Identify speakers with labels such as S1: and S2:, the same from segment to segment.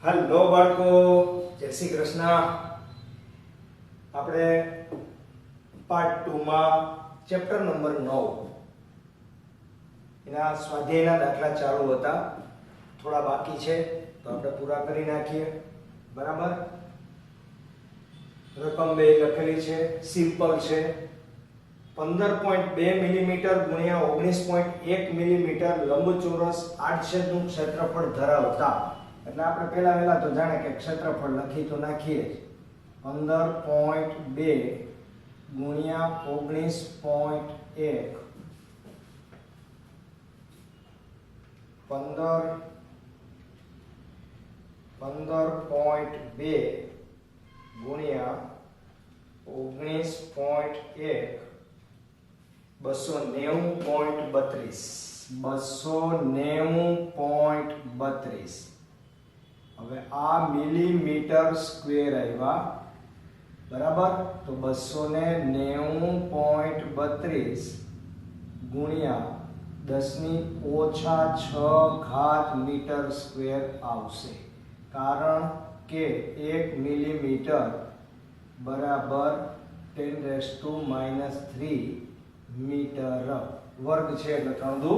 S1: Hello બાળકો, જય શ્રી કૃષ્ણ. આપણે પાર્ટ 2 માં ચેપ્ટર નંબર 9 એના સ્વાધ્યાયના દાખલા ચાલુ હતા. થોડા બાકી છે તો આપણે પૂરા કરી નાખીએ. બરાબર. રકમ બે લખેલી છે, સિમ્પલ છે. 15.2 મિલીમીટર ગુણ્યા 19.1 મિલીમીટર લંબચોરસ આડછેદનું ક્ષેત્રફળ ધરાવતા, એટલે આપણે પહેલા તો જાણે કે ક્ષેત્રફળ લખી તો નાખીએ જ. 15.2 ગુણ્યા 19.1 15.2 ગુણ્યા 19.1 290.32. હવે આ મિલીમીટર સ્ક્વેર આવ્યા. બરાબર. તો 290.32 ગુણ્યા 10⁻6 મીટર સ્ક્વેર આવશે, કારણ કે 1 મિલીમીટર બરાબર 10⁻³ મીટર વર્ગ છે, એટલે 3 દુ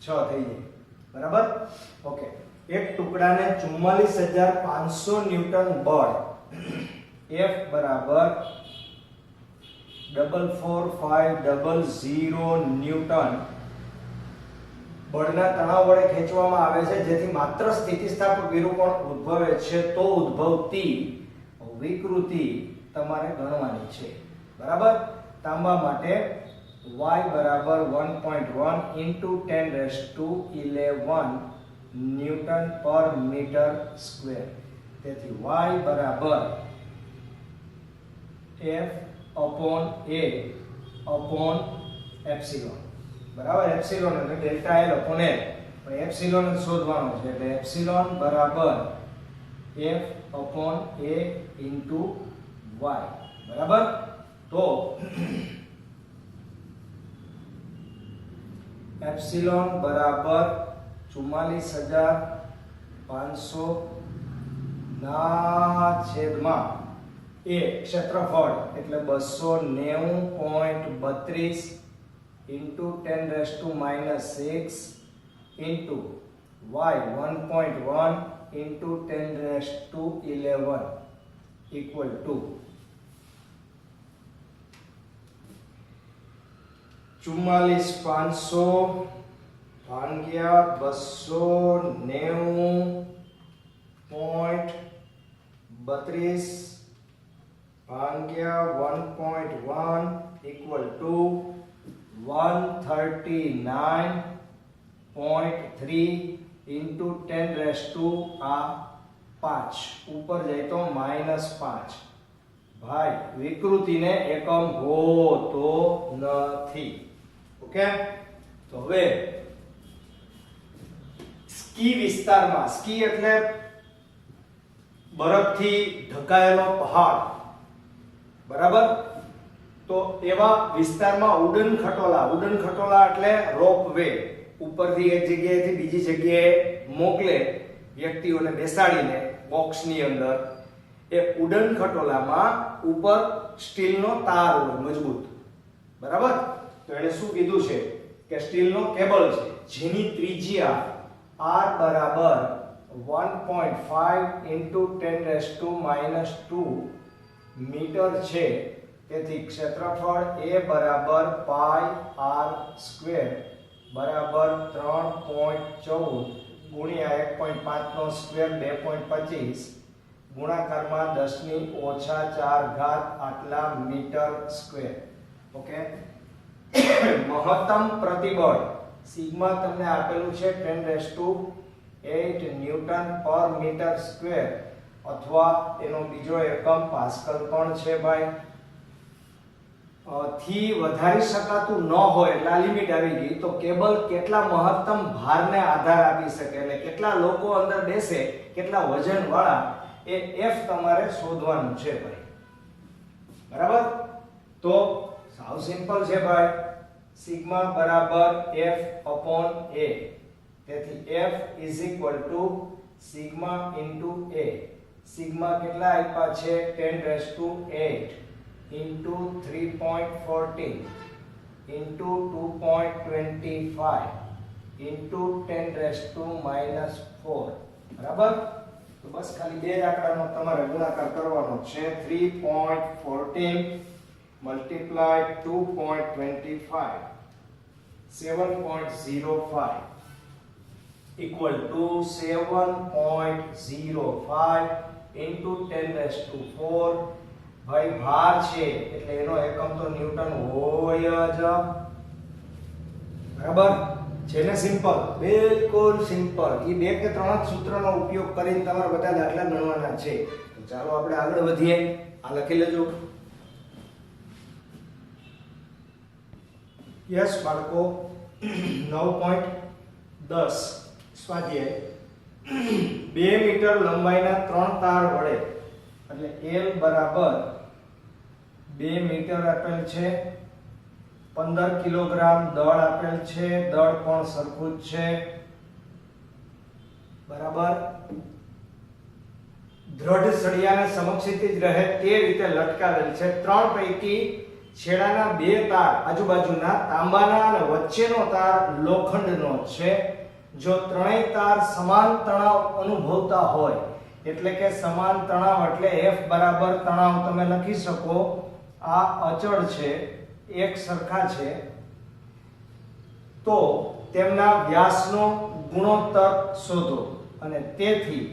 S1: 6 થઈ જાય. બરાબર. ઓકે. એક ટુકડાને 44500 ન્યૂટન બળ F બરાબર 44500 ન્યૂટન બળના તણાવ વડે ખેંચવામાં આવે છે, જેથી માત્ર સ્થિતિસ્થાપક વિરૂપણ ઉદ્ભવે છે તો ઉદ્ભવતી વિકૃતિ તમારે ગણવાની છે. બરાબર. તાંબા માટે y બરાબર 1.1 * 10⁻11 ન્યૂટન પર મીટર સ્ક્વેર. તેથી y બરાબર F upon A upon epsilon. બરાબર. એપ્સિલોન એટલે ડેલ્ટા L upon L, પણ એપ્સિલોન જ શોધવાનો છે, એટલે એપ્સિલોન બરાબર F upon A into y. બરાબર. તો એપ્સિલોન બરાબર 44500 ના છેદમાં એ ક્ષેત્રફળ એટલે 290.32 into 10⁻⁻6 into y 1.1 into 10⁻11 equal to 44500 ભાગ્યા 290.32 ભાગ્યા 1.1 equal to 139.3 into 10⁻5 ઉપર જાય તો -5. ભાઈ વિકૃતિને એકમ હોતો નથી. ઓકે. તો હવે સ્કી વિસ્તારમાં, સ્કી એટલે બરફથી ઢંકાયેલો પહાડ. બરાબર. તો એવા વિસ્તારમાં ઉડન ખટોલા એટલે રોપ વે, ઉપરથી એક જગ્યાએથી બીજી જગ્યાએ મોકલે વ્યક્તિઓને બેસાડીને બોક્સની અંદર. એ ઉડન ખટોલામાં ઉપર સ્ટીલનો તાર હોય મજબૂત. બરાબર. તો એને શું કીધું છે કે સ્ટીલનો કેબલ છે, જેની ત્રિજ્યા r બરાબર 1.5 into 10⁻² મીટર છે. તેથી ક્ષેત્રફળ A બરાબર πr² બરાબર 3.14 ગુણ્યા 1.5 નો સ્ક્વેર 2.25 ગુણાકારમાં 10⁻4 આટલા મીટર સ્ક્વેર. ઓકે. મહત્તમ પ્રતિબળ સિગ્મા તમને આપેલું છે 10⁸ ન્યૂટન પર મીટર સ્ક્વેર, અથવા એનો બીજો એકમ પાસ્કલ પણ છે. ભાઈ થી વધારી શકાતું ન હોય એટલે આ લિમિટ આવી ગઈ, તો કેબલ કેટલા મહત્તમ ભારને આધાર આપી શકે, એટલે કેટલા લોકો અંદર બેસે, કેટલા વજન વાળા, એ F તમારે શોધવાનું છે ભાઈ. બરાબર. તો સાવ સિમ્પલ છે ભાઈ. સિગ્મા બરાબર F upon A. તેથી F is equal to sigma into a. Sigma કેટલા આપ્યા છે 10⁸ ઇન્ટુ 3.14 ઇન્ટુ 2.25 ઇન્ટુ 10⁻⁻4. બરાબર? તો બસ ખાલી બે આંકડાનો તમારે ગુણાકાર કરવાનો છે. 3.14 multiplied 2.25 7.05 equal to 7.05 into 10⁻⁴. ભાઈ ભાર છે એટલે એનો એકમ તો ન્યૂટન હોય જ. બરાબર છે ને? સિમ્પલ, બિલકુલ સિમ્પલ. એ બે કે ત્રણ જ સૂત્રનો ઉપયોગ કરીને તમારે બધા દાખલા ગણવાના છે. તો ચાલો આપણે આગળ વધીએ. આ લખી લેજો. યસ બાળકો, 9.10 સ્વાધ્યાય. 2 મીટર લંબાઈના 3 તાર વડે, એટલે L બરાબર 2 મીટર આપેલ છે, 15 કિલોગ્રામ દળ આપેલ છે, દળ પણ સરખું જ છે. બરાબર. દ્રઢ સળિયાને સમક્ષિતિજ રહે તે રીતે લટકાવેલ છે. 3 પૈકી છેડાના 2 તાર આજુબાજુના તાંબાના અને વચ્ચેનો તાર લોખંડનો છે. જો ત્રણેય તાર સમાન તણાવ અનુભવતા હોય, એટલે કે સમાન તણાવ એટલે F બરાબર તણાવ તમે લખી શકો. આ અચળ છે, એક સરખા છે, તો તેમના વ્યાસનો ગુણોત્તર શોધો. અને તેથી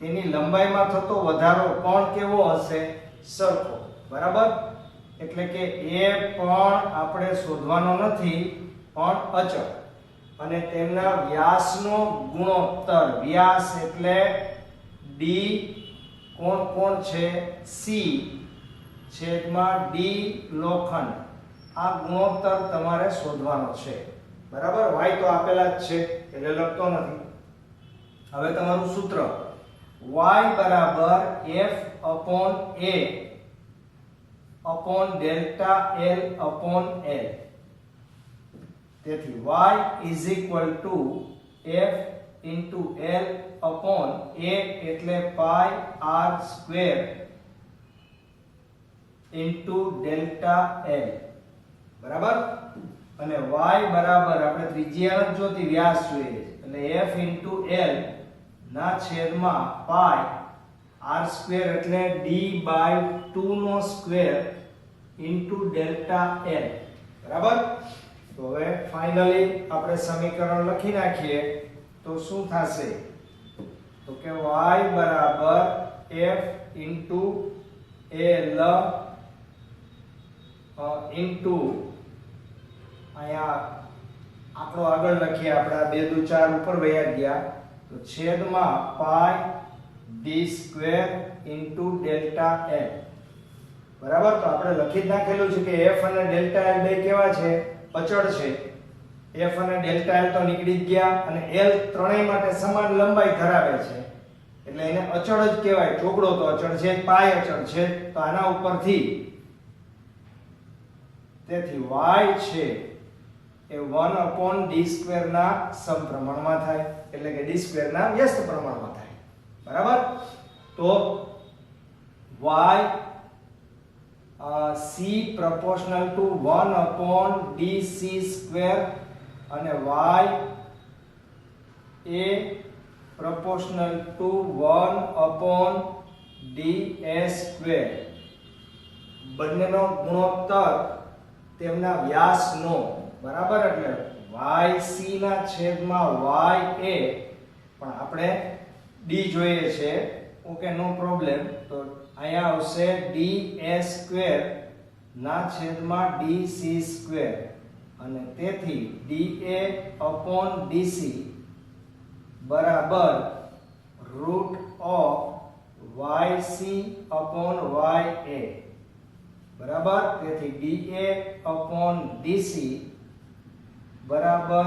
S1: તેની લંબાઈમાં થતો વધારો પણ કેવો હશે? સરખો. બરાબર? એટલે કે એ પણ આપણે શોધવાનો નથી, પણ અચળ. અને તેમના વ્યાસનો ગુણોત્તર, વ્યાસ એટલે d કોણ કોણ છે? c છેદમાં d લોખંડ. આ ગુણોત્તર તમારે શોધવાનો છે. બરાબર? y તો આપેલા જ છે એટલે લખતો નથી. હવે તમારું સૂત્ર y બરાબર f upon a upon delta L upon L. તેથી y is equal to f into L upon a એટલે pi r square into delta L. બરાબર? અને y બરાબર આપણે ત્રિજ્યા નથી જોતી, વ્યાસ જોઈએ, એટલે f into L ના છેદમાં pi r square એટલે d by 2 નો સ્ક્વેર into delta L. બરાબર? તો હવે ફાઇનલી આપણે સમીકરણ લખી નાખીએ તો શું થશે? તો કે y બરાબર f into L into અહીંયા આટલો આગળ લખીએ આપણે, 2 દુ 4 ઉપર વયા ગયા, તો છેદમાં pi d square into delta L. બરાબર? તો આપણે લખી જ નાખેલું છે કે f અને delta L બે કેવા છે? અચળ છે. f અને delta L તો નીકળી જ ગયા, અને L ત્રણેય માટે સમાન લંબાઈ ધરાવે છે એટલે એને અચળ જ કહેવાય. ચોકડો તો અચળ છે, pi અચળ છે, તો આના ઉપરથી તેથી y છે એ 1/d² ના સમપ્રમાણમાં થાય, એટલે કે d² ના વ્યસ્ત પ્રમાણમાં થાય. બરાબર? તો y c proportional to 1/dc² અને y a proportional to 1/ds². બંનેનો ગુણોત્તર તેમના વ્યાસનો. બરાબર? એટલે yc ના છેદમાં ya, પણ આપણે d જોઈએ છે. ઓકે, નો પ્રોબ્લેમ. તો અહીંયા આવશે ds² ના છેદમાં dc², અને તેથી dA/dc બરાબર √yc/ya. બરાબર? તેથી dA/dc બરાબર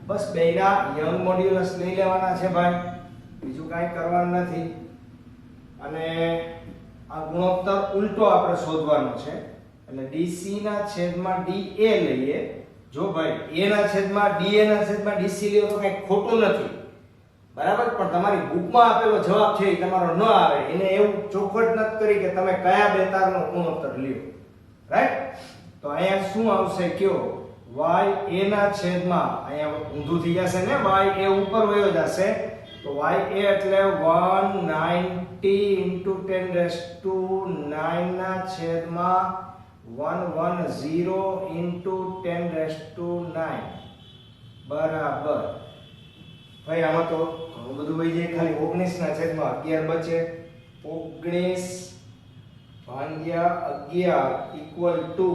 S1: બસ બેના યંગ મોડ્યુલસ લઈ લેવાના છે ભાઈ, બીજું કાંઈ કરવાનું નથી. અને આ ગુણોત્તર ઉલટો આપણે શોધવાનો છે, એટલે dc ના છેદમાં da લઈએ જો ભાઈ a ના છેદમાં dA ના છેદમાં dc લ્યો તો કઈ ખોટું નથી, બરાબર, પણ તમારી બુકમાં આપેલો જવાબ છે એ તમારો ન આવે, એને એવું ચોખવટ નથી કરી કે તમે કયા બે તારનો ગુણોત્તર લ્યો, રાઈટ? તો અહીંયા શું આવશે કયો? y a ના છેદમાં, અહીંયા ઊંધું થઈ જશે ને, y a ઉપર વયો જશે, તો y a એટલે 190 into 10 raised to 9 ના છેદમાં 110 into 10 raised to 9 બરાબર. ભાઈ આમાં તો ઘણું બધું વહી જાય, ખાલી 19 ના છેદમાં 11 બચે, 19 ભાગ્યા 11 equal to,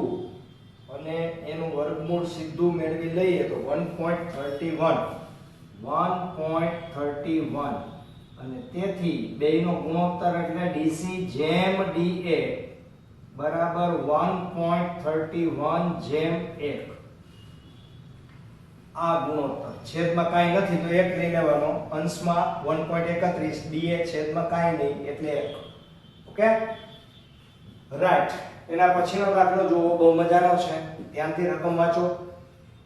S1: અને એનું વર્ગમૂળ સીધું મેળવી લઈએ તો 1.31 અને તેથી બેયનો ગુણોત્તર એટલે DC જેમ DA બરાબર 1.31 જેમ 1. આ ગુણોત્તર છેદમાં કાંઈ નથી તો 1 લઈ લેવાનો, અંશમાં 1.31 DA છેદમાં કાંઈ નહીં એટલે 1. Okay, right. એના પછીનો દાખલો જુઓ, બહુ મજાનો છે, ધ્યાનથી રકમ વાંચો.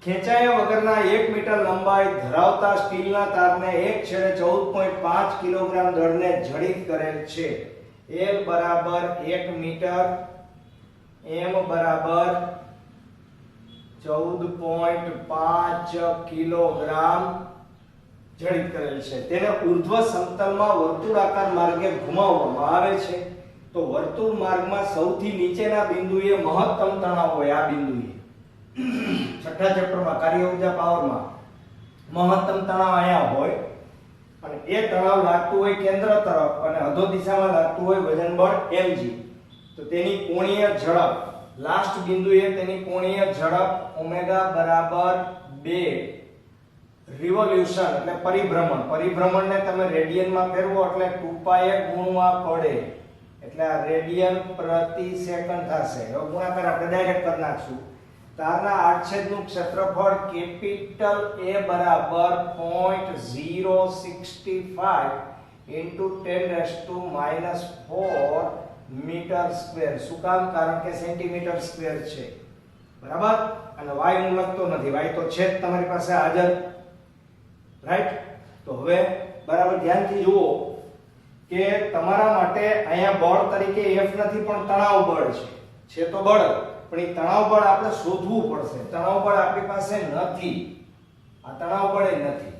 S1: ખેંચાયા વગરના 1 મીટર લંબાઈ ધરાવતા સ્ટીલના તારને એક છેડે 14.5 કિલોગ્રામ દળને જડિત કરેલ છે. L બરાબર 1 મીટર, M બરાબર 14.5 કિલોગ્રામ જડિત કરેલ છે. તેને ઉર્ધ્વ સમતલમાં વર્તુળાકાર માર્ગે ઘુમાવવામાં આવે છે. તો વર્તુળ માર્ગમાં સૌથી નીચેના બિંદુએ મહત્તમ તણાવ હોય, આ બિંદુએ છઠ્ઠા ચેપ્ટરમાં કાર્ય ઊર્જા પાવરમાં મહત્તમ તણાવ અહીંયા હોય, અને એ તણાવ લાગતું હોય કેન્દ્ર તરફ અને અધો દિશામાં લાગતું હોય વજન બળ mg. તો તેની કોણીય ઝડપ લાસ્ટ બિંદુએ તેની કોણીય ઝડપ ઓમેગા બરાબર 2 રિવોલ્યુશન એટલે પરિભ્રમણ. પરિભ્રમણને તમે રેડિયનમાં ફેરવો એટલે 2π ગુણવા પડે, એટલે આ રેડિયન પ્રતિ સેકન્ડ થશે. હવે ગુણાકાર આપણે ડાયરેક્ટ કરી નાખશું. તારના આડછેદનું ક્ષેત્રફળ કેપિટલ A બરાબર 0.065 into 10⁻⁴ મીટર સ્ક્વેર. શું કામ? કારણ કે સેન્ટીમીટર સ્ક્વેર છે, બરાબર. અને y હું લખતો નથી, y તો છે જ તમારી પાસે હાજર, રાઈટ? તો હવે બરાબર ધ્યાનથી જુઓ કે તમારા માટે અહીંયા બળ તરીકે F નથી પણ તણાવ બળ છે તો બળ, પણ એ તણાવ બળ આપણે શોધવું પડશે. તણાવ બળ આપણી પાસે નથી, આ તણાવ બળ એ નથી,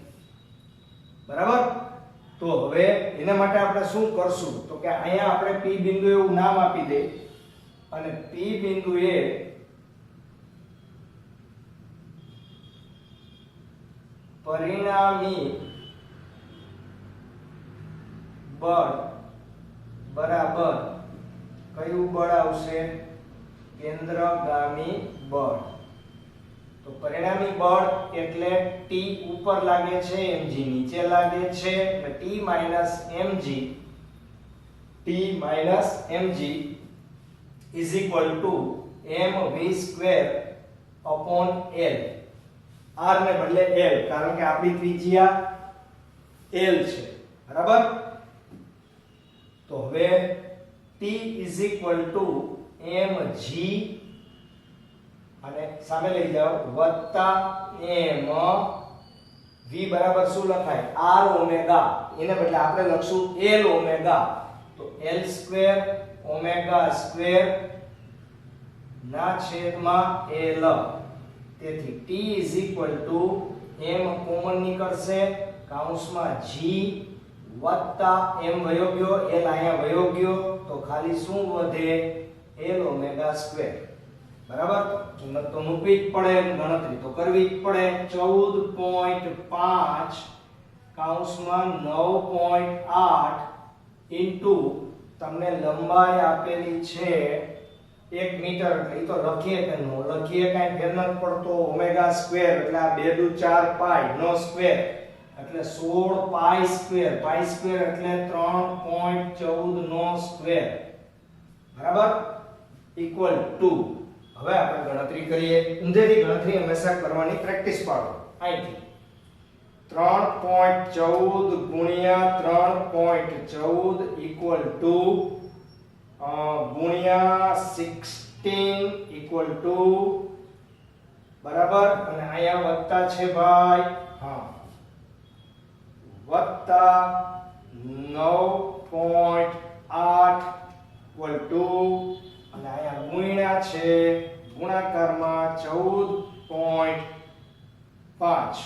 S1: બરાબર. તો હવે એના માટે આપણે શું કરશું તો કે અહીંયા આપણે P બિંદુ એવું નામ આપી દે, અને P બિંદુએ પરિણામી બળ બરાબર કયું બળ આવશે? કેન્દ્રગામી બળ. તો પરિણામી બળ એટલે T ઉપર લાગે છે, mg નીચે લાગે છે, એટલે T mg is equal to mv² upon L. r ને બદલે L, કારણ કે આપણી ત્રિજ્યા L છે, બરાબર. તો હવે T is equal to mg અને સામે લઈ જાઓ વત્તા m v બરાબર શું લખાય? r omega. એને બદલે આપણે લખશું l ઓમેગા. તો l² ઓમેગા સ્ક્વેર ના છેદમાં l. તેથી T is equal to m common નીકળશે, કૌંસમાં g વત્તા m વયો ગયો, l અહીંયા વયો ગયો, તો ખાલી શું વધે? l ઓમેગા સ્ક્વેર, બરાબર. કિંમત તો મૂકવી જ પડે, ગણતરી તો કરવી જ પડે. 14.5 કૌંસમાં 9.8 ઇન્ટુ તમને લંબાઈ આપેલી છે 1 મીટર, એટલે તો લખીએ કે નો લખીએ કાંઈ ફેર નથી પડતો. ઓમેગા સ્ક્વેર એટલે આ 2 દુ 4 પાઈ નો સ્ક્વેર એટલે 16 પાઈ સ્ક્વેર, પાઈ સ્ક્વેર એટલે 3.14 નો સ્ક્વેર, બરાબર, ઇક્વલ ટુ. હવે આપણે ગણતરી કરીએ. ઊંધેથી ગણતરી હંમેશા કરવાની પ્રેક્ટિસ પાડો. અહીંથી 3.14 ગુણ્યા 3.14 ઇક્વલ ટુ ગુણ્યા 16 ઇક્વલ ટુ બરાબર, અને અહીંયા વત્તા છે ભાઈ, હા, વત્તા 9.8 ઇક્વલ ટુ, અને અહીંયા ગુણ્યા છે ગુણાકારમાં 14.5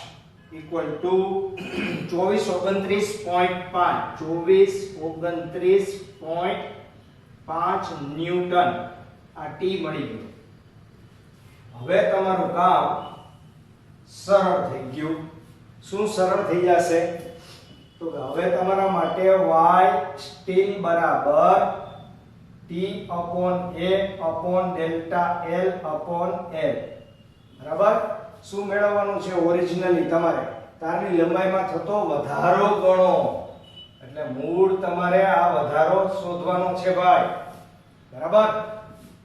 S1: ઇક્વલ ટુ 2429.5 ન્યૂટન. આ ટી મળી ગયું. હવે તમારું કામ સરળ થઈ ગયું. શું સરળ થઈ જશે? તો હવે તમારા માટે y સ્ટીલ બરાબર t upon a upon delta l upon l. બરાબર. શું મેળવવાનું છે? ઓરિજિનલી તમારે તારની લંબાઈમાં થતો વધારો ગણો. એટલે મૂળ તમારે આ વધારો શોધવાનો છે ભાઈ. બરાબર.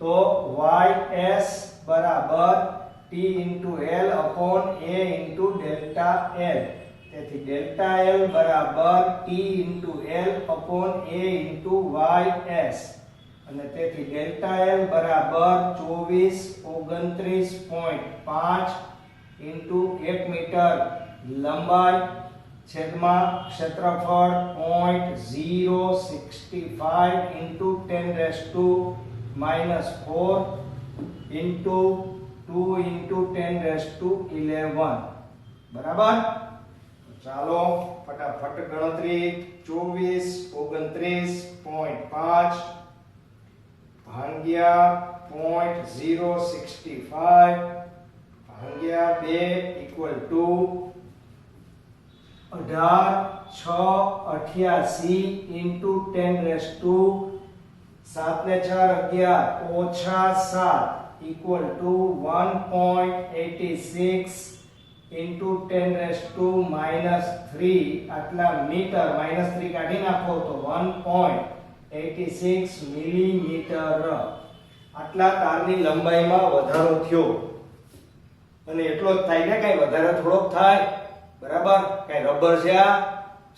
S1: તો ys બરાબર t into l upon a into delta l. તેથી delta l બરાબર t into l upon a into ys. અને તેથી delta l બરાબર 2429.5 into 1 મીટર લંબાઈ છેદમાં ક્ષેત્રફળ 0.065 into 10⁻⁻4 into 2 into 10⁻11. બરાબર. ચાલો ફટાફટ ગણતરી. 2429.5 ભાગ્યા 0.065 ભાગ્યા 2 ઇક્વલ ટુ 18,688 into 10⁻7 ને 4 11 ઓછા 7 ઇક્વલ ટુ 1.86 into 10⁻³ આટલા મીટર. -3 કાઢી નાખો તો 1.86 મિલીમીટર. આટલા તારની લંબાઈમાં વધારો થયો. અને એટલો જ થાય ને, કઈ વધારે થોડોક થાય. બરાબર. કઈ રબર છે, આ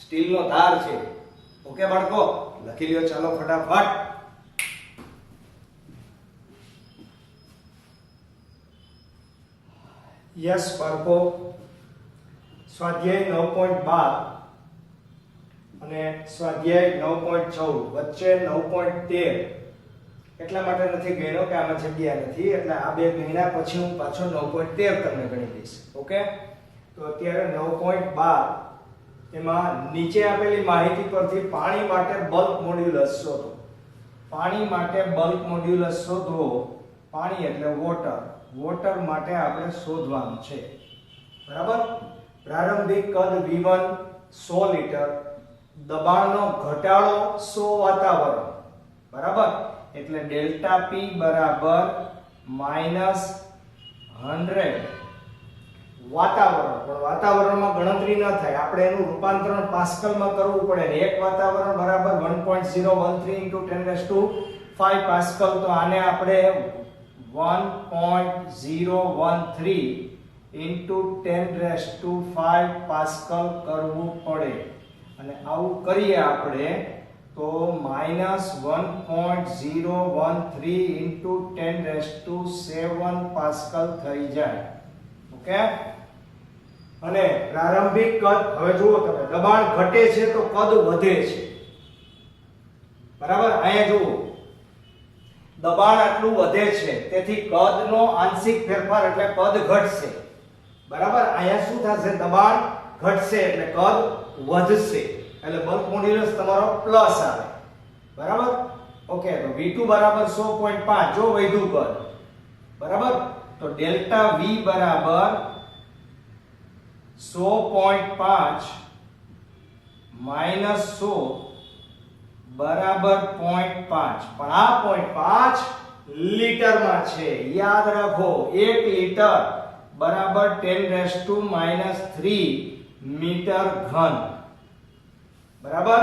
S1: સ્ટીલનો તાર છે. ઓકે બાળકો, લખી લ્યો. ચાલો ફટાફટ. યસ બાળકો, સ્વાધ્યાય 9.12 અને સ્વાધ્યાય 9.14 વચ્ચે 9.13 એટલા માટે નથી ગણ્યો કે આમાં જગ્યા નથી. એટલે આ બે ગણ્યા પછી હું પાછો 9.13 તમને ગણી દઈશ. ઓકે. તો અત્યારે 9.12 એમાં નીચે આપેલી માહિતી પરથી પાણી માટે બલ્ક મોડ્યુલસ શોધો. પાણી માટે બલ્ક મોડ્યુલસ શોધો. પાણી એટલે વોટર. વોટર માટે આપણે શોધવાનું છે. બરાબર. પ્રારંભિક કદ V1 100 લીટર, દબાણનો ઘટાડો 100 વાતાવરણ. બરાબર. એટલે ડેલ્ટા P બરાબર -100 વાતાવરણ. પણ વાતાવરણમાં ગણતરી ન થાય, આપણે એનું રૂપાંતરણ પાસ્કલમાં કરવું પડે. એક વાતાવરણ બરાબર 1.013 into 10⁵ પાસ્કલ. તો આને આપણે 1.013 into 10⁵ પાસ્કલ કરવું પડે. અને આવું કરીએ આપણે તો -1.013 into 10⁷ પાસ્કલ થઈ જાય. ઓકે. અને પ્રારંભિક કદ, હવે જુઓ તમે, દબાણ ઘટે છે તો કદ વધે છે. બરાબર. અહીંયા જુઓ, દબાણ આટલું વધે છે, તેથી કદનો આંશિક ફેરફાર એટલે કદ ઘટશે. બરાબર. અહીંયા શું થશે? દબાણ ઘટશે એટલે કદ વધશે. એટલે બલ્ક મોડ્યુલસ તમારો પ્લસ આવે. બરાબર. ઓકે. તો V2 બરાબર 100.5 જો વધ્યું કદ. બરાબર. તો ડેલ્ટા V બરાબર 100.5 -100 બરાબર 0.5. પણ આ 0.5 લીટરમાં છે. યાદ રાખો, 1 લીટર બરાબર 10⁻³ મીટર ઘન. બરાબર.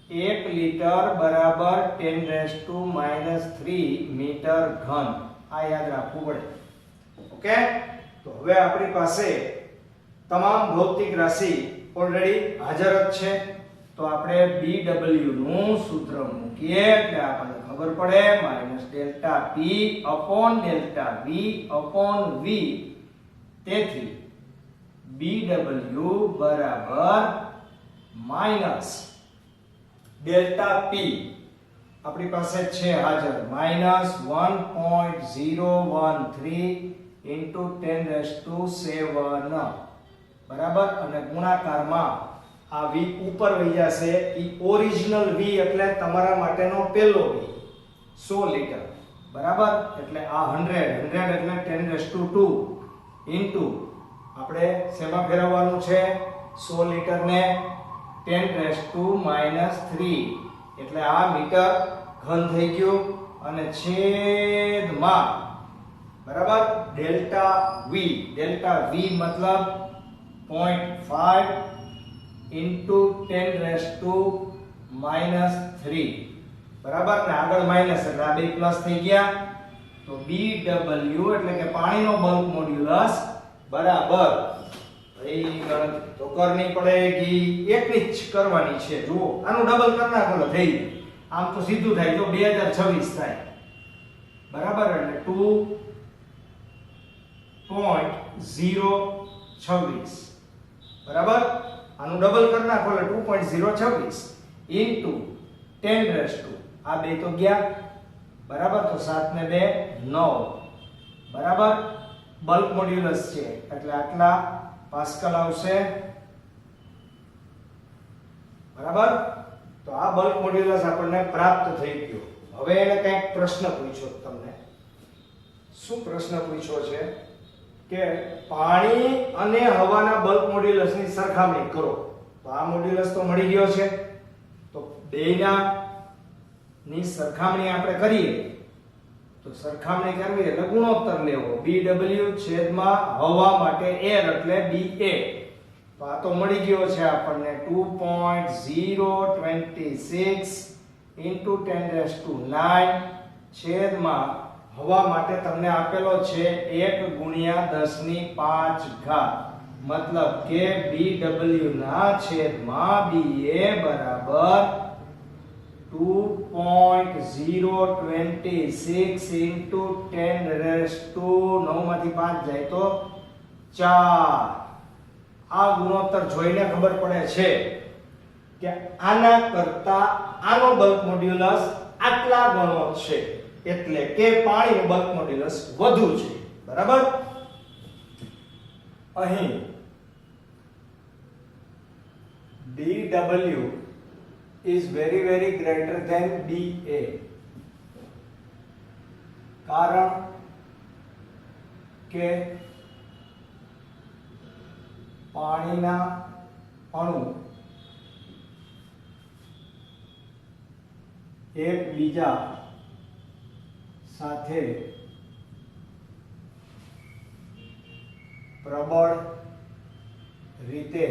S1: 1 લીટર બરાબર 10⁻³ મીટર ઘન. આ યાદ રાખવું પડે. ઓકે. તો હવે આપણી પાસે તમામ ભૌતિક રાશિ ઓલરેડી હાજર જ છે. તો આપણે BW નું સૂત્ર મૂકીએ એટલે આપણને ખબર ખબર પડે minus delta P upon delta V upon V. તેથી BW બરાબર માઇનસ ડેલ્ટા પી આપણી પાસે છે હાજર માઇનસ 1.013 ઇન્ટુ 10⁻⁷ બરાબર, અને ગુણાકારમાં આ v ઉપર વહી જશે. ઈ ઓરિજિનલ v એટલે તમારા માટેનો પહેલો v 100 લીટર બરાબર. એટલે આ 100 એટલે 10⁻² ઇન્ટુ આપણે શેમાં ફેરવવાનું છે 100 લીટર ને 10⁻³ એટલે આ મીટર ઘન થઈ ગયું, અને છેદમાં બરાબર ડેલ્ટા v મતલબ 0.5 ઇન્ટુ 10⁻³ બરાબર, ને આગળ માઈનસ એટલે આ બે પ્લસ થઈ ગયા. તો BW એટલે કે પાણીનો બલ્ક મોડ્યુલસ બરાબર, ભાઈ ગણતરી તો કરવી પડેગી, એકની જ કરવાની છે. જુઓ આનું ડબલ કરી નાખો એટલે થઈ જાય. આમ તો સીધું થાય તો 2026 થાય બરાબર, એટલે 2.026 બરાબર. આનું ડબલ કરી નાખો એટલે 2.026 ઇન્ટુ 10⁻². આ બે તો ગયા બરાબર, તો 7 ને 2 9 બરાબર. બલ્ક મોડ્યુલસ છે એટલે આટલા પાસ્કલ આવશે બરાબર. તો આ બલ્ક મોડ્યુલસ આપણને પ્રાપ્ત થઈ ગયો. હવે એને કંઈક પ્રશ્ન પૂછ્યો તમને. શું પ્રશ્ન પૂછ્યો છે કે પાણી અને હવાના બલ્ક મોડ્યુલસની સરખામણી કરો. તો આ મોડ્યુલસ તો મળી ગયો છે, તો બેના ની સરખામણી આપણે કરીએ તો સરખામણી કરવી એટલે ગુણોત્તર લેવો. BW છેદમાં હવા માટે એર એટલે BA. તો આ તો મળી ગયો છે આપણને 2.026 ઇન્ટુ 10⁻⁹ છેદમાં હવા માટે તમને આપેલો છે 1 ગુણ્યા 10⁵ મતલબ કે BW ના છેદમાં BA બરાબર 2.026 ઇન્ટુ 10⁻⁹ માંથી 5 જાય તો 4. આ ગુણોત્તર જોઈને ખબર પડે છે કે આના કરતા આનો બલ્ક મોડ્યુલસ આટલા ગણો છે, એટલે કે પાણીનું બલ્ક મોડ્યુલસ વધુ છે બરાબર. અહીં BW is very greater than BA. કારણ કે પાણીના અણુ એકબીજા સાથે પ્રબળ રીતે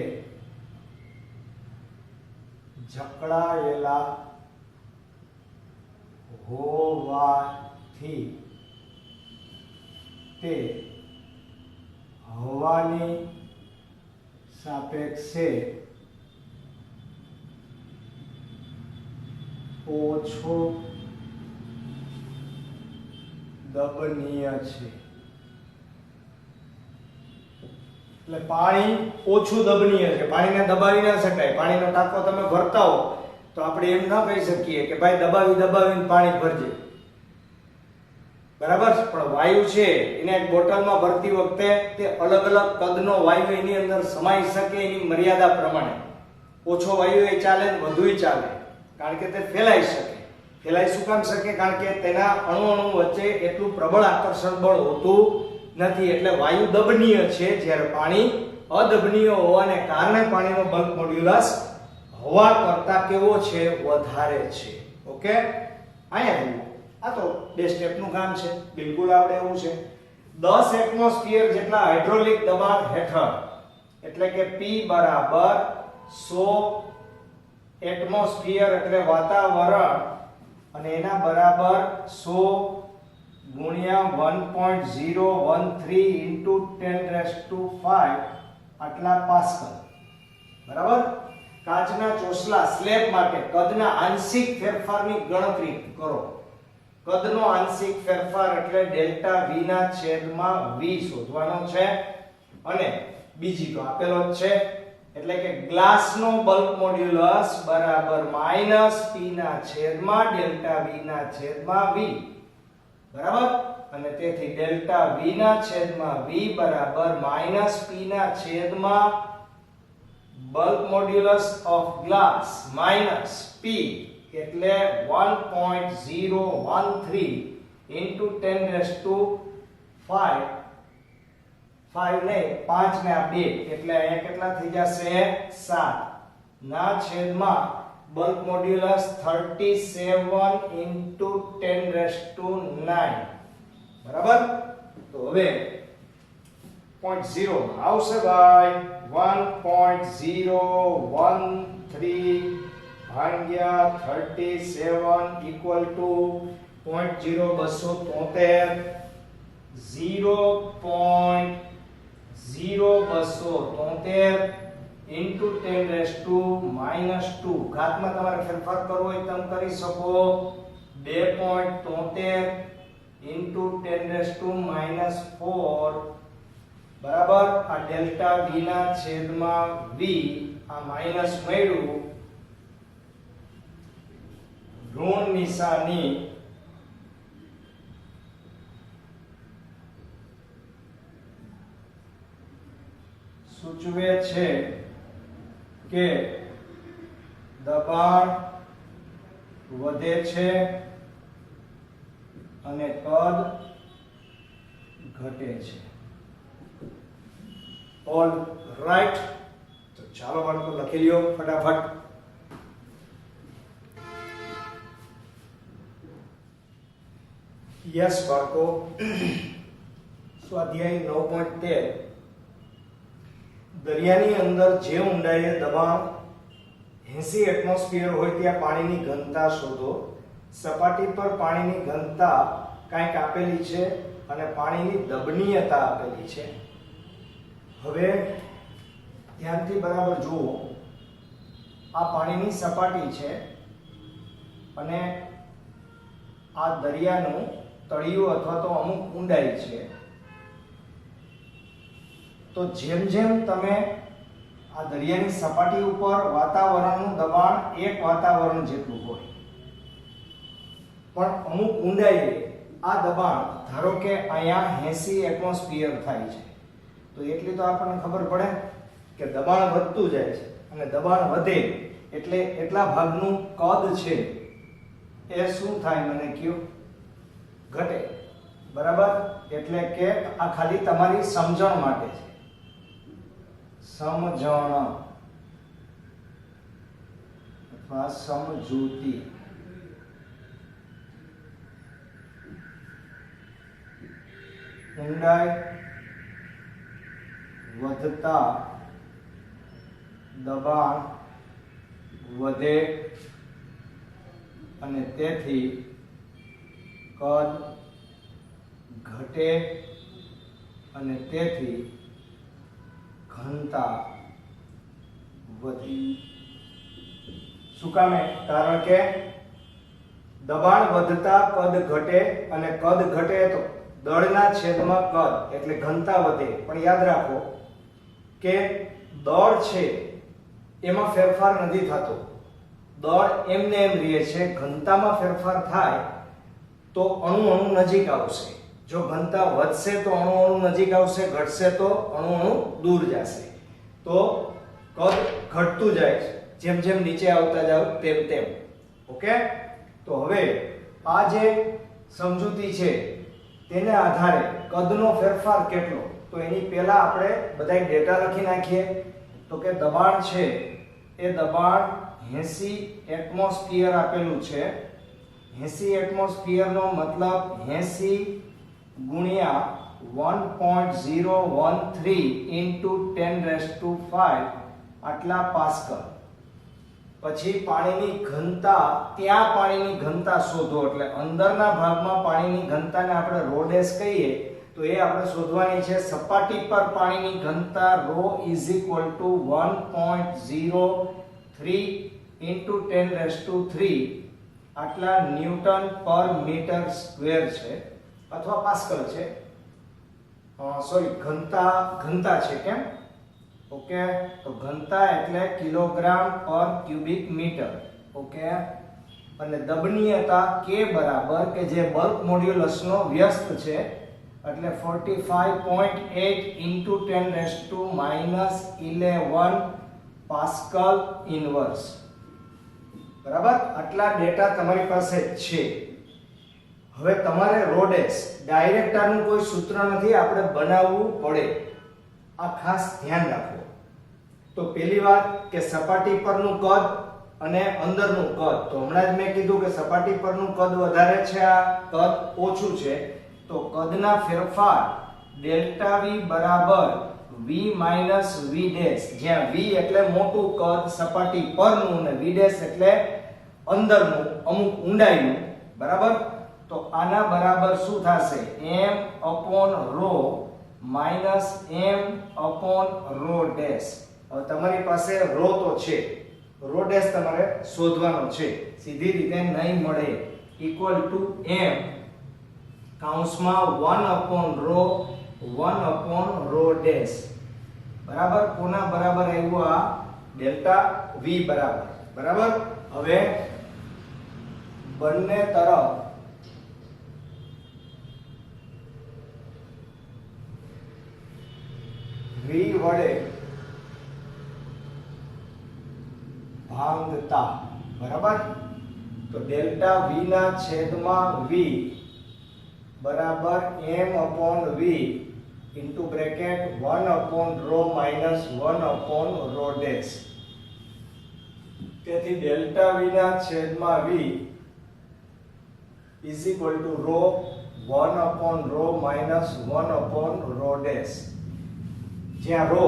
S1: જકડાયેલા હોવાથી તે હવાની સાપેક્ષે ઓછો દબનીય છે. એટલે પાણી ઓછું દબનીય છે, પાણીને દબાવી ના શકાય. પાણીનો ટાંકો તમે ભરતા હો તો આપણે એમ ના કહી શકીએ કે ભાઈ દબાવીને પાણી ભરજે બરાબર. પણ વાયુ છે એને એક બોટલમાં ભરતી વખતે તે અલગ અલગ કદનો વાયુ એની અંદર સમાઈ શકે એની મર્યાદા પ્રમાણે. ઓછો વાયુ એ ચાલે ને વધુય ચાલે, કારણ કે તે ફેલાઈ શકે. ફેલાઈ શું કામ શકે? કારણ કે તેના અણુ વચ્ચે એટલું પ્રબળ આકર્ષણ બળ હોતું નથી, એટલે વાયુ દબનીય છે, જ્યારે પાણી અદબનીય હોવાને કારણે પાણીનો બલ્ક મોડ્યુલસ હવા કરતા કેવો છે? વધારે છે. ઓકે, અહીંયા જુઓ, આ તો બે સ્ટેપનું કામ છે, બિલકુલ આવડે એવું છે. 10 એટમોસ્ફિયર જેટલા હાઇડ્રોલિક દબાણ હેઠળ, એટલે કે P બરાબર 100 એટમોસ્ફિયર એટલે વાતાવરણ, અને એના બરાબર 100 ગુણ્યા 1.013 ઇન્ટુ 10⁵ આટલા પાસ્કલ બરાબર. કાચના ચોસલા સ્લેબ માટે કદના આંશિક ફેરફારની ગણતરી કરો. કદનો આંશિક ફેરફાર એટલે ડેલ્ટા v ના છેદમાં v શોધવાનો છે અને બીજી તો આપેલો જ છે એટલે કે ગ્લાસનો બલ્ક મોડ્યુલસ બરાબર -p ના છેદમાં ડેલ્ટા v ના છેદમાં v બરાબર અને તેથી ડેલ્ટા v ના છેદમાં v બરાબર -p ના છેદમાં bulk modulus of glass -p એટલે 1.013 into 10 raised to 5 ને 5 ને આ 2 એટલે અહીંયા કેટલા થઈ જશે 7 ના છેદમાં bulk modulus 37 into 10 raised to 9 બરાબર તો હવે 0.0 આવશે ભાઈ 1.013 ભાગ્યા 37 equal to 0.0273 0.0273 into 10 raised to -2 ઘાતમાં તમારે ફેરફાર કરવો હોય તમે કરી શકો 2.73 into 10 raised to -4 બરાબર આ ડેલ્ટા v ના છેદમાં v આ માઈનસ મળ્યું ઋણ નિશાની સૂચવે છે કે દબાણ વધે છે અને કદ ઘટે છે ઓલ રાઈટ તો ચાલો બાળકો લખી લ્યો ફટાફટ યસ બાળકો સ્વાધ્યાય 9.13 દરિયાની અંદર જે ઊંડાઈએ દબાણ 80 એટમોસ્ફિયર હોય ત્યાં પાણીની ઘનતા શોધો સપાટી પર પાણીની ઘનતા કંઈક આપેલી છે અને પાણીની દબનીયતા આપેલી છે હવે ધ્યાનથી બરાબર જુઓ આ પાણીની સપાટી છે અને આ દરિયાનું તળિયું અથવા તો અમુક ઊંડાઈ છે તો જેમ જેમ તમે આ દરિયાની સપાટી ઉપર વાતાવરણનું દબાણ એક વાતાવરણ જેટલું હોય પણ અમુક ઊંડાઈએ આ દબાણ ધારો કે અહીંયા 80 એટમોસ્ફિયર થાય છે તો એટલી તો આપણને ખબર પડે કે દબાણ વધતું જાય છે અને દબાણ વધે એટલે એટલા ભાગનું કદ છે એ શું થાય મને કયો ઘટે બરાબર એટલે કે આ ખાલી તમારી સમજણ માટે છે સમજણ અથવા સમજૂતી ઊંડાઈ વધતા દબાણ વધે અને તેથી કદ ઘટે અને તેથી ઘનતા વધે શું કામે કારણ કે દબાણ વધતા કદ ઘટે અને કદ ઘટે તો દળના છેદમાં કદ એટલે ઘનતા વધે પણ યાદ રાખો કે દળ છે એમાં ફેરફાર નથી થતો દળ એમને એમ રહે છે ઘનતામાં ફેરફાર થાય તો અણુ અણુ નજીક આવશે જો ઘનતા વધશે તો અણુ અણુ નજીક આવશે ઘટશે તો અણુ અણુ દૂર જશે તો કદ ઘટતું જાય છે જેમ જેમ નીચે આવતા જાવ તેમ તેમ ઓકે તો હવે આ જે સમજૂતી છે તેને આધારે કદનો ફેરફાર કેટલો તો એની પહેલા આપણે બધા ડેટા લખી નાખીએ તો કે દબાણ છે એ દબાણ 80 એટમોસ્ફિયર આપેલું છે 80 એટમોસ્ફિયર નો મતલબ 80 ગુણ્યા 1.013 into 10 raised to 5 આટલા પાસ્કલ પછી પાણીની ઘનતા ત્યાં પાણીની ઘનતા શોધો એટલે અંદરના ભાગમાં પાણીની ઘનતાને આપણે ρ ડેશ કહીએ તો એ આપણે શોધવાની છે સપાટી પર પાણીની ઘનતા ρ is equal to 1.03 into 10 raised to 3 આટલા ન્યૂટન પર મીટર સ્ક્વેર છે અથવા પાસ્કલ છે, સોરી ઘનતા છે, કેમ? ઓકે, તો ઘનતા એટલે કિલોગ્રામ પર ક્યુબિક મીટર. ઓકે, અને દબનીયતા K બરાબર કે જે બલ્ક મોડ્યુલસનો વ્યસ્ત છે એટલે 45.8 into 10⁻⁻11 પાસ્કલ ઇન્વર્સ. બરાબર, આટલા ડેટા તમારી પાસે છે. હવે તમારે રોડેસ ડાયરેક્ટ આનું કોઈ સૂત્ર નથી, આપણે બનાવવું પડે. આ ખાસ ધ્યાન રાખો. તો પહેલી વાત કે સપાટી પરનું કદ અને અંદરનું કદ. તો હમણાં જ મેં કીધું કે સપાટી પરનું કદ વધારે છે, આ કદ ઓછું છે. તો કદના ફેરફાર ડેલ્ટા V બરાબર V માઈનસ V ડેશ, જ્યાં V એટલે મોટું કદ સપાટી પરનું અને V ડેશ એટલે અંદરનું અમુક ઊંડાઈનું. બરાબર, તો આના બરાબર શું થશે? m upon rho minus m upon rho dash. હવે તમારી પાસે rho તો છે, rho ડેશ તમારે શોધવાનો છે, સીધી રીતે નહીં મળે. ઇક્વલ ટુ m કૌંસમાં 1 upon rho 1 upon rho dash. બરાબર, કોના બરાબર આવ્યું? આ ડેલ્ટા V બરાબર. બરાબર, હવે બંને તરફ V વડે ભાંગતા. બરાબર, તો ડેલ્ટા V ના છેદમાં V બરાબર m upon v into bracket 1 upon rho minus 1 upon rho dash. તેથી ડેલ્ટા v ના છેદમાં v is equal to rho 1 upon rho minus 1 upon rho dash, જ્યાં rho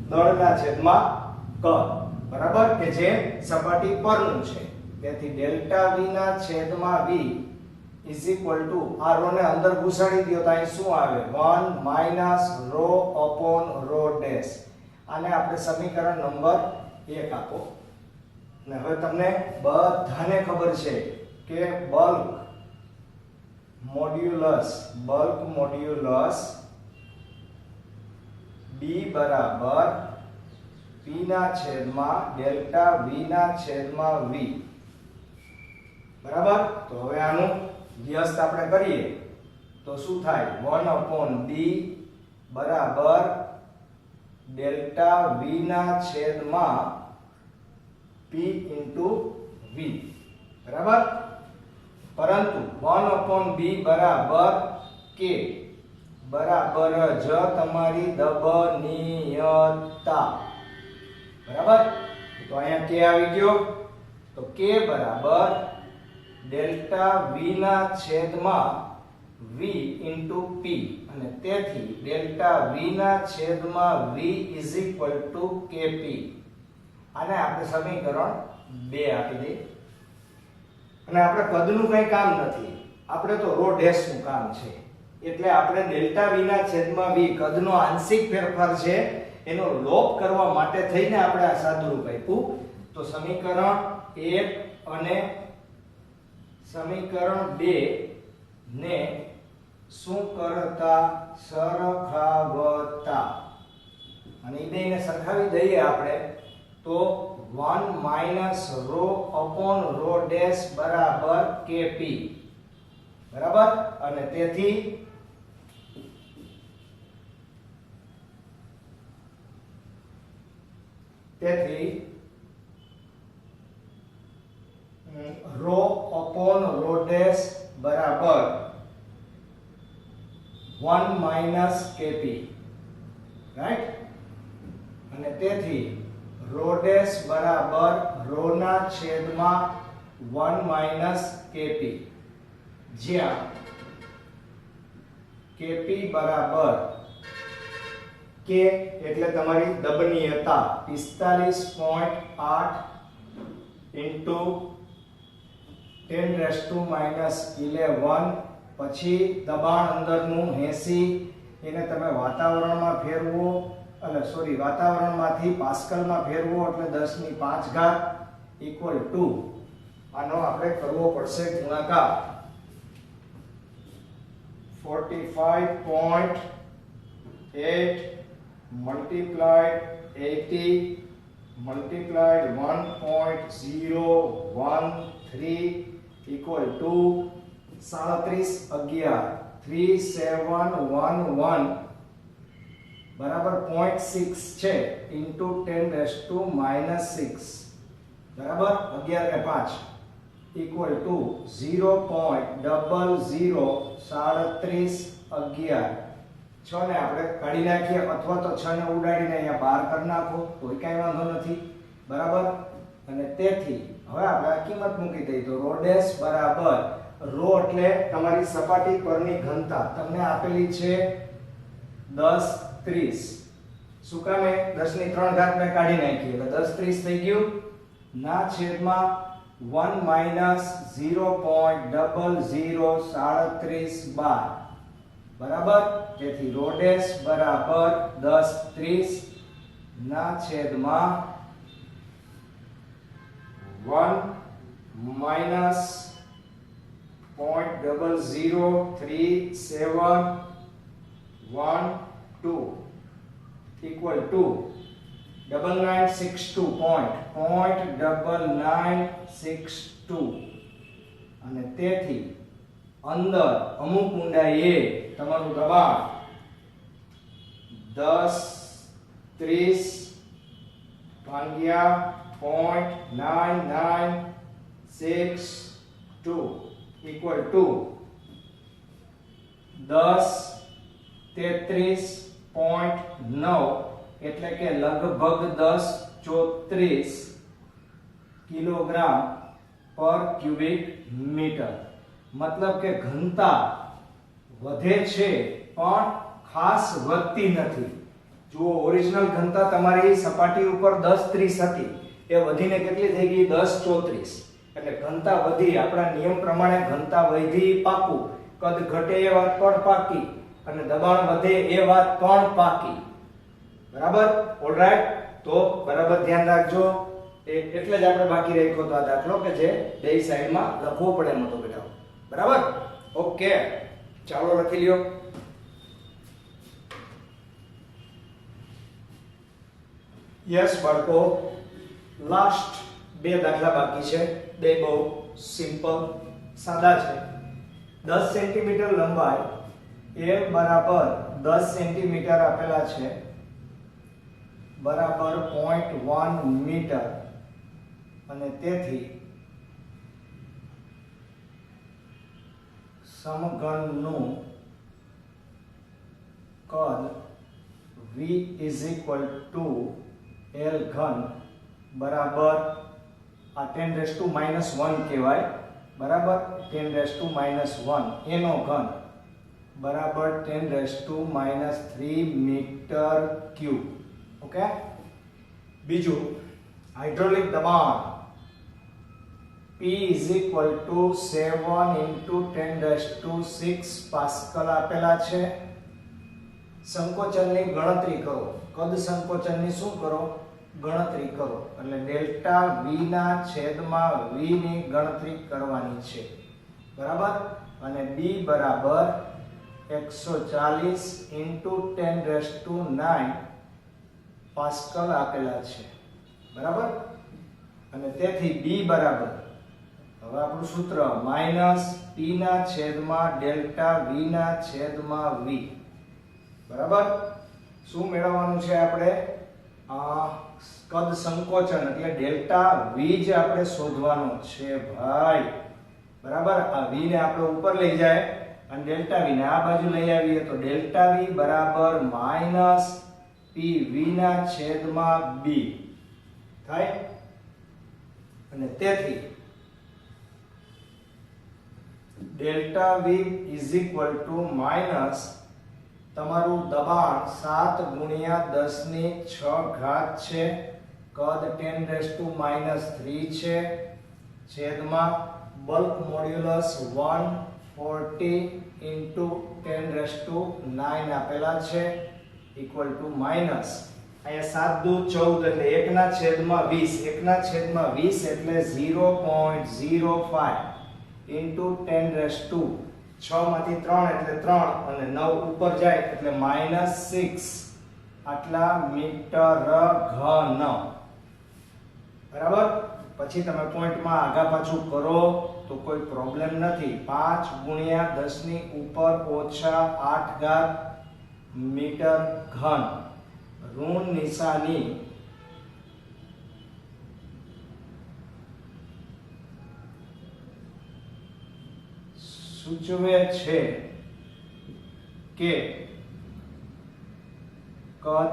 S1: દળના છેદમાં કદ. બરાબર, કે જે સપાટી પરનું છે. તેથી ડેલ્ટા v ના છેદમાં v is equal to, આ રો ને અંદર ઘુસાડી દો તો અહીં શું આવે? 1 minus rho upon rho dash. આને આપણે સમીકરણ નંબર 1 આપો. અને હવે તમને બધાને ખબર છે કે બલ્ક મોડ્યુલસ B બરાબર P ના છેદમાં ડેલ્ટા V ના છેદમાં V. બરાબર, તો હવે આનું વ્યસ્ત આપણે કરીએ તો શું થાય? 1 upon D બરાબર ડેલ્ટા V ના છેદમાં P into V. બરાબર, પરંતુ 1 upon B બરાબર K બરાબર જ તમારી દબનીયતા. બરાબર, તો અહીંયા K આવી ગયો. તો K બરાબર ડેલ્ટા V ના છેદમાં V into P, અને તેથી ડેલ્ટા V ના છેદમાં V is equal to KP. આને આપણે સમીકરણ 2 આપી દઈએ. અને આપણે કદનું કંઈ કામ નથી, આપણે તો રો ડેશ નું કામ છે. એટલે આપણે ડેલ્ટા V ના છેદમાં V કદનો આંશિક ફેરફાર છે એનો લોપ કરવા માટે થઈને આપણે આ સાદુરૂપ આપ્યું. તો સમીકરણ 1 અને સમીકરણ 2 ને શું કરતા? સરખાવતા. અને એ બેને સરખાવી દઈએ આપણે તો 1 minus rho upon rho dash બરાબર KP. બરાબર, અને તેથી rho upon rho dash બરાબર 1 minus KP. રાઈટ, અને તેથી rho dash બરાબર rho ના છેદમાં 1 minus KP, જ્યાં KP બરાબર K એટલે તમારી દબનીયતા 45.8 into 10⁻⁻11, પછી દબાણ અંદરનું 80, એને તમે વાતાવરણમાં ફેરવો, વાતાવરણમાંથી પાસ્કલમાં ફેરવો એટલે 10⁵ ઇક્વલ ટુ આનો આપણે કરવો પડશે ગુણાકાર 45.8 multiplied 80 multiplied 1.013 equal to 37 11 3711 બરાબર 0.6 છે into 10 raised to -6 બરાબર 11 ને 5 equal to 0.0037 11 6 ને આપણે કાઢી નાખીએ અથવા તો 6 ને ઉડાડીને અહીંયા બહાર કરી નાખો કોઈ કાંઈ વાંધો નથી બરાબર અને તેથી હવે આપણે આ કિંમત મૂકી દઈએ તો ρ ડેશ બરાબર રો એટલે તમારી સપાટી પરની ઘનતા તમને આપેલી છે 10 30 શું કામે 10 ની 3 ઘાત મેં કાઢી નાખી એટલે 10 30 થઈ ગયું ના છેદમાં 1 માઈનસ 0.0037 બરાબર તેથી રો ડેશ બરાબર 10 30 ના છેદમાં 1 માઈનસ 0.003712 equal to 9962 અને તેથી અંદર અમુક ઊંડાઈએ તમારું દબાણ 10 30 ભાગ્યા 0.9962 equal to 10 33.9 એટલે કે લગભગ 10 34 કિલોગ્રામ પર ક્યુબિક મીટર મતલબ કે ઘનતા વધે છે પણ ખાસ વધતી નથી જો ઓરિજિનલ ઘનતા તમારી સપાટી ઉપર 10 30 હતી એ વધીને કેટલી થઈ ગઈ 10 34 એટલે ઘનતા વધી આપણા નિયમ પ્રમાણે ઘનતા વધી પાકું કદ ઘટે એ વાત પણ પાકી અને દબાણ વધે એ વાત પણ પાકી બરાબર ઓલરાઈટ તો બરાબર ધ્યાન રાખજો એટલે જ આપણે બાકી રાખ્યો તો આ દાખલો કે જે બે સાઈડમાં લખવો પડે મોટો બેટા બરાબર ઓકે ચાલો લખી લ્યો યસ બાળકો લાસ્ટ બે દાખલા બાકી છે બે બહુ સિમ્પલ સાદા છે 10 સેન્ટીમીટર લંબાઈ એ બરાબર 10 સેન્ટીમીટર આપેલા છે બરાબર 0.1 મીટર અને તેથી સમઘનનું કદ v = L ઘન બરાબર આ 10⁻⁻1 કહેવાય બરાબર 10⁻⁻1 એનો ઘન બરાબર 10⁻³ મીટર ક્યુબ ઓકે બીજું હાઇડ્રોલિક દબાણ P = 7 × 10⁻6 પાસ્કલ આપેલા છે સંકોચનની ગણતરી કરો કદ સંકોચનની શું કરો ગણતરી કરો એટલે ડેલ્ટા V ના છેદમાં V ની ગણતરી કરવાની છે બરાબર અને B બરાબર 140 × 10⁹ પાસ્કલ આપેલા છે બરાબર અને તેથી B બરાબર હવે આપણું સૂત્ર માઈનસ P ના છેદમાં ડેલ્ટા V ના છેદમાં V બરાબર શું મેળવવાનું છે આપણે કદ સંકોચન એટલે ડેલ્ટા V જ આપણે શોધવાનો છે ભાઈ બરાબર આ V ને આપણે ઉપર લઈ જાય અને ડેલ્ટા V ને આ બાજુ લઈ આવીએ તો ડેલ્ટા V બરાબર માઈનસ PV ના છેદમાં B થાય અને તેથી ડેલ્ટા V = માઈનસ તમારું દબાણ 7 × 10⁶ છે કદ 10⁻³ છે છેદમાં બલ્ક મોડ્યુલસ 140 × 10⁹ આપેલા છે = માઈનસ અહીંયા 7 દુ 14 એટલે 1 ના છેદમાં 20, 1 ના છેદમાં 20 એટલે 0.05 into 10 raised to 6 માંથી 3 એટલે 3 અને 9 ઉપર જાય એટલે -6 આટલા મીટર ઘન. બરાબર. પછી તમે પોઈન્ટમાં આગા પાછું કરો તો કોઈ પ્રોબ્લેમ નથી. 5 ગુણ્યા 10 ની ઉપર ઓછા 8 ઘાત મીટર ઘન. ઋણ નિશાની સૂચવે છે કે કદ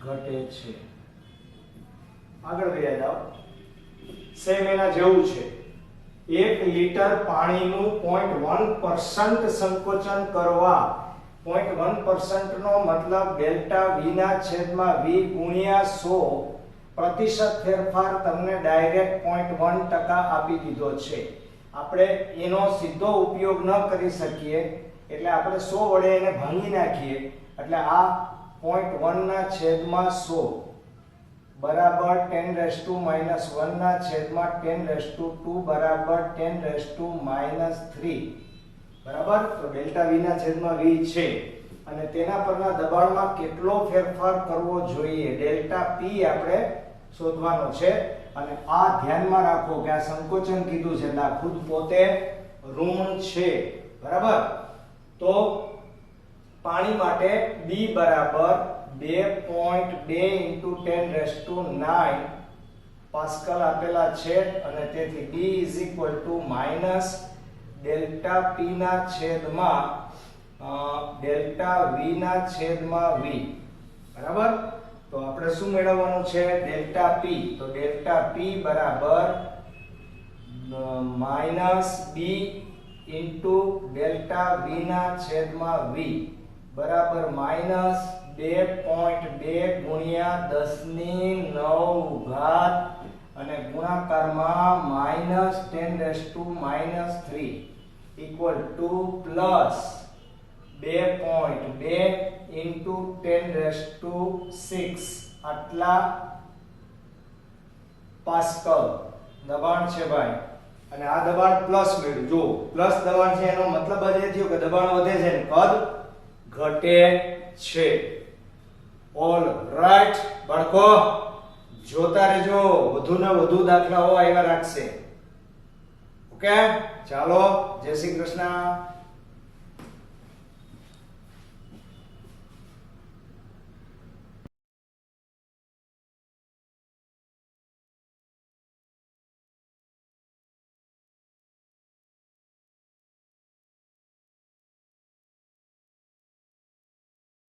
S1: ઘટે છે. આગળ ગયા જાઓ. સેમ એના જેવું છે. 1 લીટર પાણીનું 0.1% સંકોચન કરવા 0.1% નો મતલબ ડેલ્ટા v ના છેદમાં v ગુણ્યા 100% ફેરફાર તમને ડાયરેક્ટ 0.1% આપી દીધો છે. આપણે એનો સીધો ઉપયોગ ન કરી શકીએ એટલે આપણે 100 વડે એને ભાંગી નાખીએ એટલે આ 0.1 ના છેદમાં 100 બરાબર 10⁻⁻1 ના છેદમાં 10⁻2 બરાબર 10⁻³ બરાબર. તો ડેલ્ટા v ના છેદમાં v છે અને તેના પરના દબાણમાં કેટલો ફેરફાર કરવો જોઈએ ડેલ્ટા p આપણે શોધવાનો છે. અને આ ધ્યાનમાં રાખો કે આ સંકોચન કીધું છે એટલે આ ખુદ પોતે ઋણ છે. બરાબર. તો પાણી માટે b બરાબર 2.2 × 10⁻9 પાસ્કલ આપેલા છે અને તેથી b ડેલ્ટા p ના છેદમાં ડેલ્ટા v ના છેદમાં v. બરાબર. તો આપણે શું મેળવવાનું છે ડેલ્ટા p. તો ડેલ્ટા p બરાબર -b * ડેલ્ટા v ના છેદમાં v બરાબર -2.2 ગુણ્યા 10⁹ અને ગુણાકારમાં -10⁻³ ઇક્વલ ટુ પ્લસ 2.2 × 10⁶ આટલા પાસ્કલ દબાણ છે ભાઈ. અને આ દબાણ પ્લસ મેળવ્યું. જો પ્લસ દબાણ છે એનો મતલબ જ એ થયો કે દબાણ વધે છે અને કદ ઘટે છે. ઓલ રાઈટ બાળકો, જોતા રહેજો, વધુ ને વધુ દાખલાઓ આવ્યા રાખશે. ઓકે, ચાલો, જય શ્રી કૃષ્ણ.